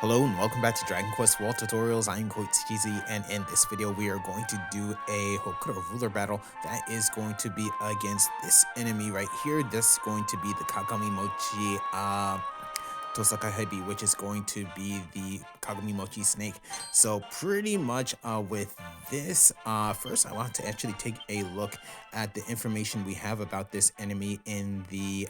Hello and welcome back to Dragon Quest World Tutorials. I am Cheesy, and in this video we are going to do a Hokora Ruler battle that is going to be against this enemy right here. This is going to be the Kagami Mochi Tosaka Hebi, which is going to be the Kagami Mochi Snake. So pretty much with this, first I want to actually take a look at the information we have about this enemy in the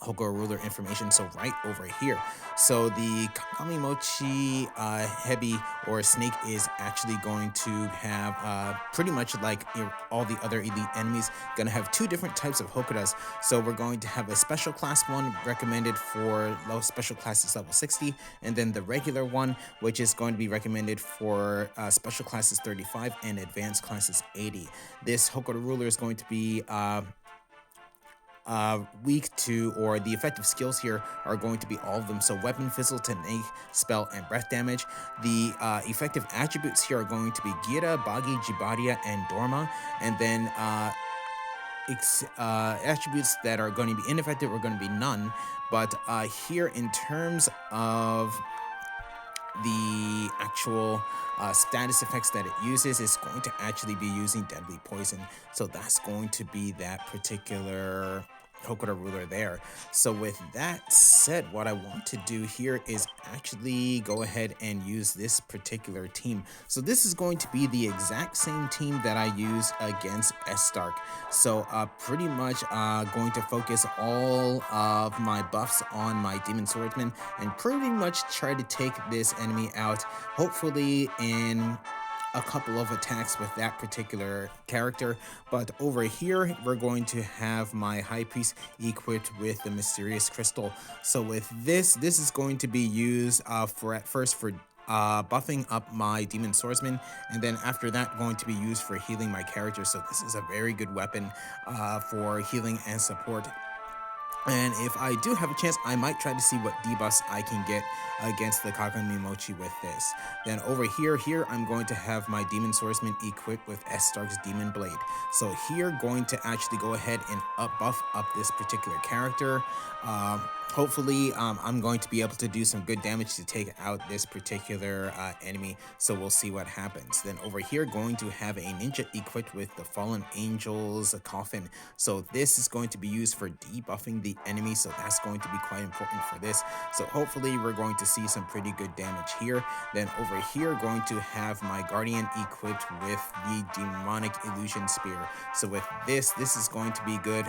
Hokora Ruler information. So right over here, so the Kagami Mochi Hebi or Snake is actually going to have pretty much like all the other elite enemies, gonna have two different types of Hokoras. So we're going to have a special class one recommended for low special classes level 60, and then the regular one, which is going to be recommended for special classes 35 and advanced classes 80. This Hokora Ruler is going to be weak to, or the effective skills here are going to be all of them. So weapon, fizzle, technique, spell, and breath damage. The effective attributes here are going to be Gira, Bagi, Jibadia, and Dorma. And then attributes that are going to be ineffective are going to be none. But here in terms of the actual status effects that it uses, is going to actually be using deadly poison. So that's going to be that particular Hokora Ruler there. So with that said, what I want to do here is actually go ahead and use this particular team. So this is going to be the exact same team that I used against Estark. So pretty much going to focus all of my buffs on my Demon Swordsman and pretty much try to take this enemy out, hopefully in a couple of attacks with that particular character. But over here we're going to have my High Priest equipped with the Mysterious Crystal. So with this is going to be used for at first for buffing up my Demon Swordsman, and then after that going to be used for healing my character. So this is a very good weapon for healing and support. And if I do have a chance, I might try to see what debuffs I can get against the Kagami Mochi with this. Then over here, I'm going to have my Demon Swordsman equipped with Estark's Demon Blade. So here, going to actually go ahead and buff up this particular character. Hopefully, I'm going to be able to do some good damage to take out this particular enemy. So we'll see what happens. Then over here, going to have a ninja equipped with the Fallen Angel's Coffin. So this is going to be used for debuffing the enemy, so that's going to be quite important for this. So hopefully we're going to see some pretty good damage here. Then over here, going to have my Guardian equipped with the Demonic Illusion Spear. So with this is going to be good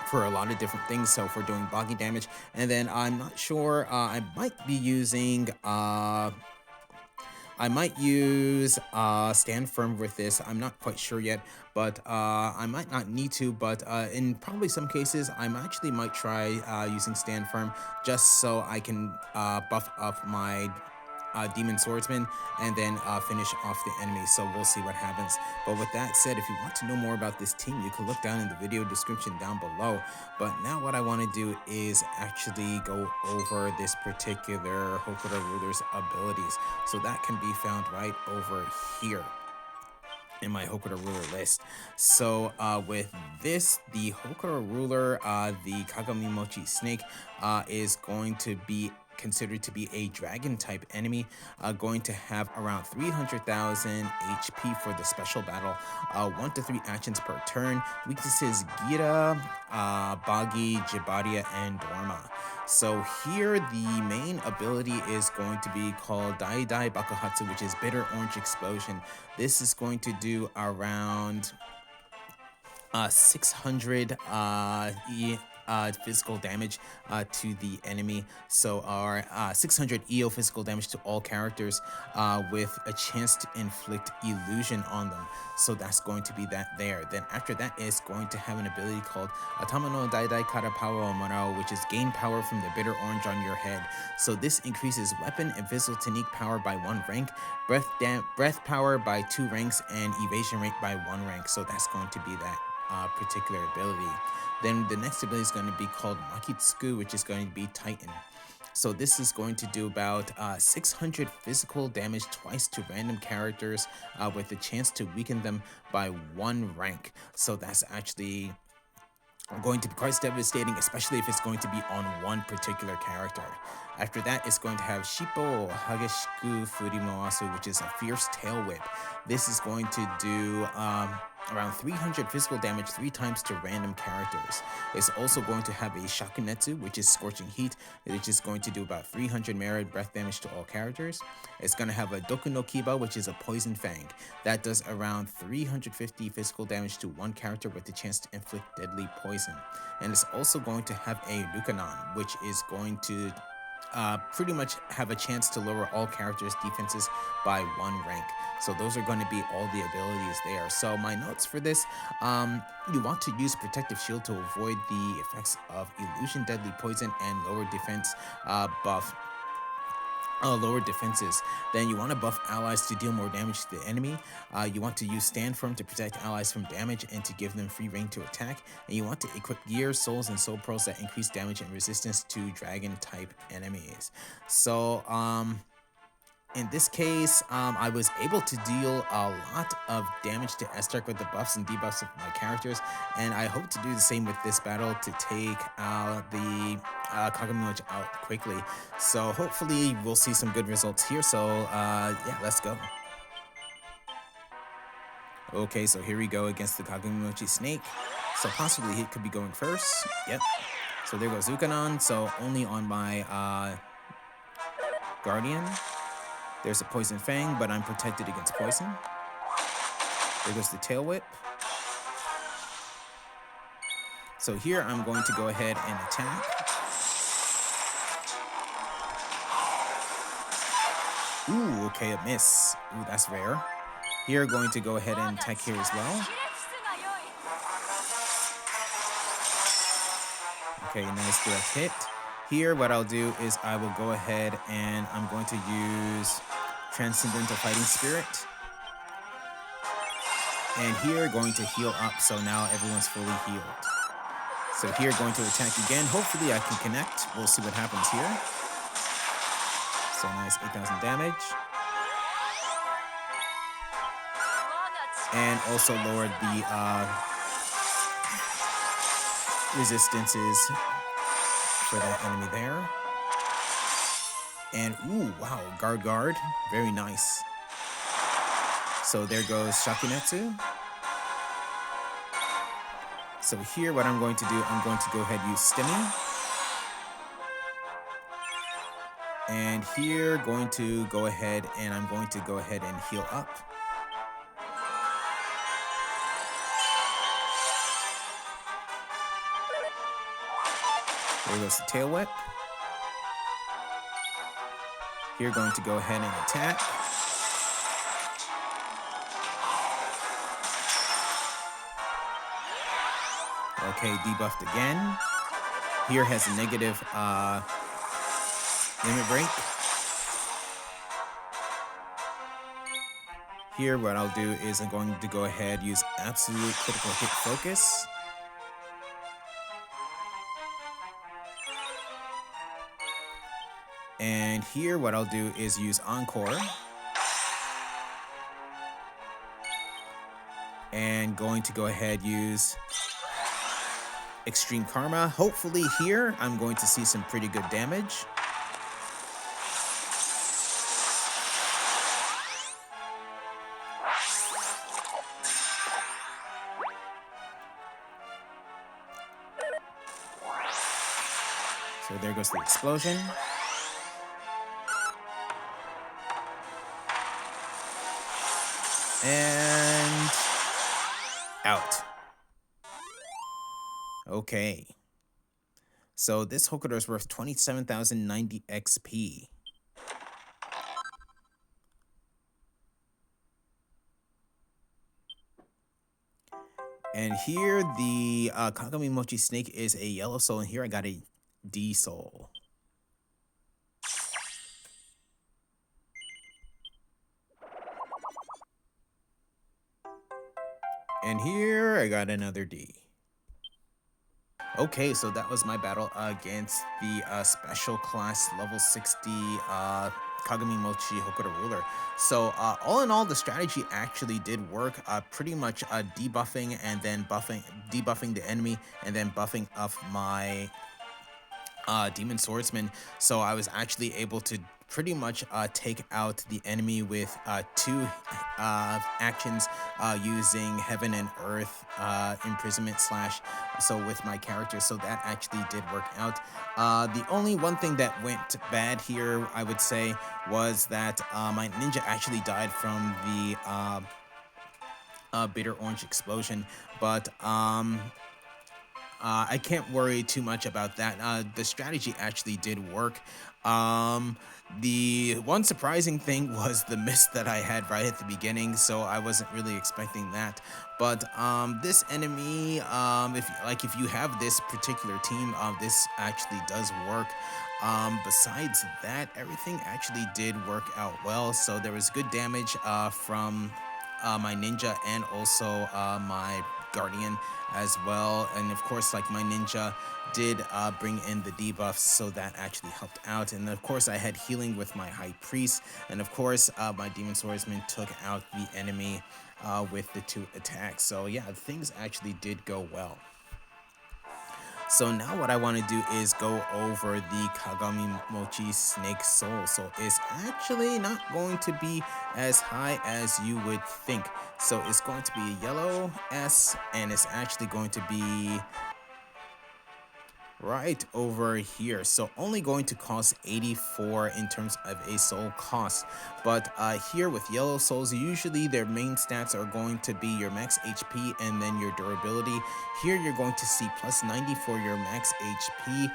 for a lot of different things. So if we're doing boggy damage, and then I'm not sure, I might be using I might use Stand Firm with this. I'm not quite sure yet, but I might not need to, but in probably some cases, I actually might try using Stand Firm just so I can buff up my Demon Swordsman and then finish off the enemy. So we'll see what happens. But with that said, if you want to know more about this team, you can look down in the video description down below. But now what I want to do is actually go over this particular Hokora Ruler's abilities. So that can be found right over here in my Hokora Ruler list. So with this, the Hokora Ruler, the Kagami Mochi Snake, is going to be considered to be a dragon type enemy, going to have around 300,000 HP for the special battle, 1 to 3 actions per turn. Weaknesses: Gira, Bagi, Jibadia, and Dorma. So here the main ability is going to be called Dai Dai Bakuhatsu, which is Bitter Orange Explosion. This is going to do around 600 physical damage to the enemy. So our 600 EO physical damage to all characters with a chance to inflict illusion on them. So that's going to be that there. Then after that is going to have an ability called Atama no Daidai Kara Power Marao, which is gain power from the bitter orange on your head. So this increases weapon and physical technique power by 1 rank, breath power by 2 ranks, and evasion rate by 1 rank. So that's going to be that particular ability. Then the next ability is going to be called Makitsuku, which is going to be Titan. So this is going to do about 600 physical damage twice to random characters with a chance to weaken them by 1 rank. So that's actually going to be quite devastating, especially if it's going to be on one particular character. After that, it's going to have Shippo Hageshiku Furimoasu, which is a fierce tail whip. This is going to do around 300 physical damage 3 times to random characters. It's also going to have a Shakunetsu, which is scorching heat, which is going to do about 300 merit breath damage to all characters. It's going to have a Doku no Kiba, which is a poison fang. That does around 350 physical damage to one character with the chance to inflict deadly poison. And it's also going to have a Lucanon, which is going to pretty much have a chance to lower all characters' defenses by 1 rank. So those are going to be all the abilities there. So my notes for this, you want to use Protective Shield to avoid the effects of Illusion, Deadly Poison, and lower defense lower defenses. Then you want to buff allies to deal more damage to the enemy. You want to use Stand Firm to protect allies from damage and to give them free reign to attack. And you want to equip Gears, Souls, and Soul Pearls that increase damage and resistance to dragon type enemies. So in this case, I was able to deal a lot of damage to Estark with the buffs and debuffs of my characters, and I hope to do the same with this battle to take the Kagami Mochi out quickly. So hopefully we'll see some good results here. So yeah, let's go. Okay, so here we go against the Kagami Mochi Snake. So possibly he could be going first. Yep. So there goes Zukanon. So only on my Guardian. There's a Poison Fang, but I'm protected against poison. There goes the Tail Whip. So here I'm going to go ahead and attack. Ooh, okay, a miss. Ooh, that's rare. Here, going to go ahead and attack here as well. Okay, nice direct hit. Here, what I'll do is I will go ahead and I'm going to use Transcendental Fighting Spirit. And here, going to heal up, so now everyone's fully healed. So here, going to attack again. Hopefully I can connect. We'll see what happens here. So nice, 8,000 damage. And also lowered the resistances for that enemy there. And ooh, wow, guard, very nice. So there goes Shakunetsu. So here, what I'm going to do, I'm going to go ahead and use Stimmy. And here, going to go ahead and I'm going to go ahead and heal up. There goes the Tail Whip. Here, going to go ahead and attack. Okay, debuffed again. Here has a negative limit break. Here, what I'll do is I'm going to go ahead and use absolute critical hit focus. And here, what I'll do is use Encore. And going to go ahead and use Extreme Karma. Hopefully here, I'm going to see some pretty good damage. So there goes the explosion. And out. Okay. So this Hokora is worth 27,090 XP. And here the Kagami Mochi Snake is a yellow soul, and here I got a D soul. And here I got another D. Okay, so that was my battle against the special class level 60 Kagami Mochi Hokora Ruler. So all in all, the strategy actually did work. Pretty much debuffing and then debuffing the enemy, and then buffing up my Demon Swordsman. So I was actually able to pretty much take out the enemy with two actions using Heaven and Earth imprisonment slash. So with my character, so that actually did work out. The only one thing that went bad here, I would say, was that my ninja actually died from the bitter orange explosion, but I can't worry too much about that. The strategy actually did work. The one surprising thing was the miss that I had right at the beginning, so I wasn't really expecting that. But this enemy, if you have this particular team, this actually does work. Besides that, everything actually did work out well. So there was good damage from my ninja and also my guardian as well, and of course, like, my ninja did bring in the debuffs, so that actually helped out. And of course, I had healing with my high priest, and of course my demon swordsman took out the enemy with the 2 attacks. So yeah, things actually did go well. So now what I want to do is go over the Kagami Mochi Snake Soul. So it's actually not going to be as high as you would think. So it's going to be a yellow S, and it's actually going to be right over here. So only going to cost 84 in terms of a soul cost. But here with yellow souls, usually their main stats are going to be your max HP and then your durability. Here you're going to see plus 90 for your max HP.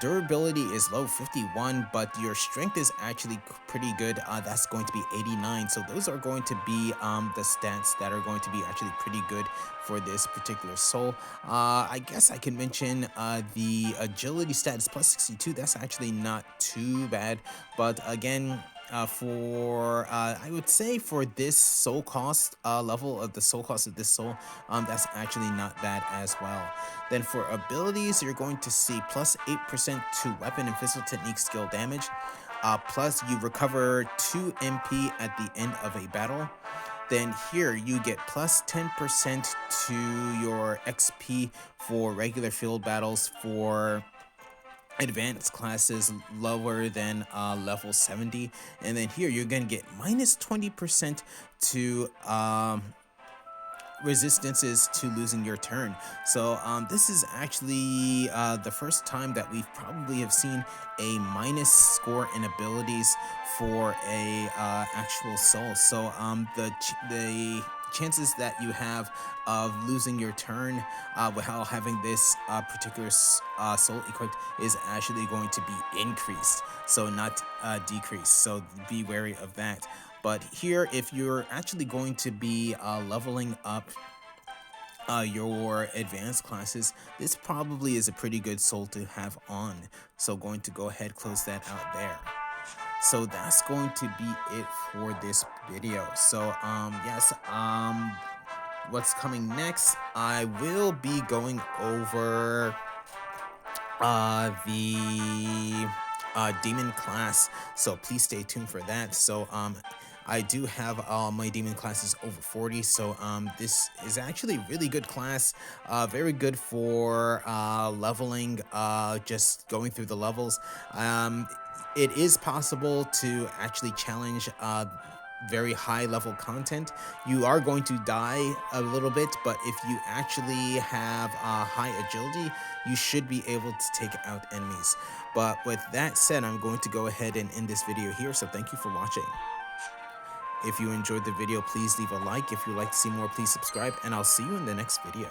Durability is low, 51, but your strength is actually pretty good. That's going to be 89. So those are going to be the stats that are going to be actually pretty good for this particular soul. I guess I can mention the agility stat is plus 62. That's actually not too bad, but again, I would say for this soul cost level of the soul cost of this soul, that's actually not bad as well. Then for abilities, you're going to see plus 8% to weapon and physical technique skill damage. Plus you recover 2 MP at the end of a battle. Then here you get plus 10% to your XP for regular field battles for advanced classes lower than level 70. And then here you're gonna get minus 20% to resistances to losing your turn. So this is actually the first time that we've probably have seen a minus score in abilities for a actual soul. So the chances that you have of losing your turn while having this particular soul equipped is actually going to be increased, so not decreased. So be wary of that. But here, if you're actually going to be leveling up your advanced classes, this probably is a pretty good soul to have on. So going to go ahead, close that out there. So that's going to be it for this video. So yes, what's coming next, I will be going over the demon class, so please stay tuned for that. So I do have my demon classes over 40, so this is actually a really good class, very good for leveling, just going through the levels. It is possible to actually challenge very high level content. You are going to die a little bit, but if you actually have high agility, you should be able to take out enemies. But with that said, I'm going to go ahead and end this video here, so thank you for watching. If you enjoyed the video, please leave a like. If you'd like to see more, please subscribe, and I'll see you in the next video.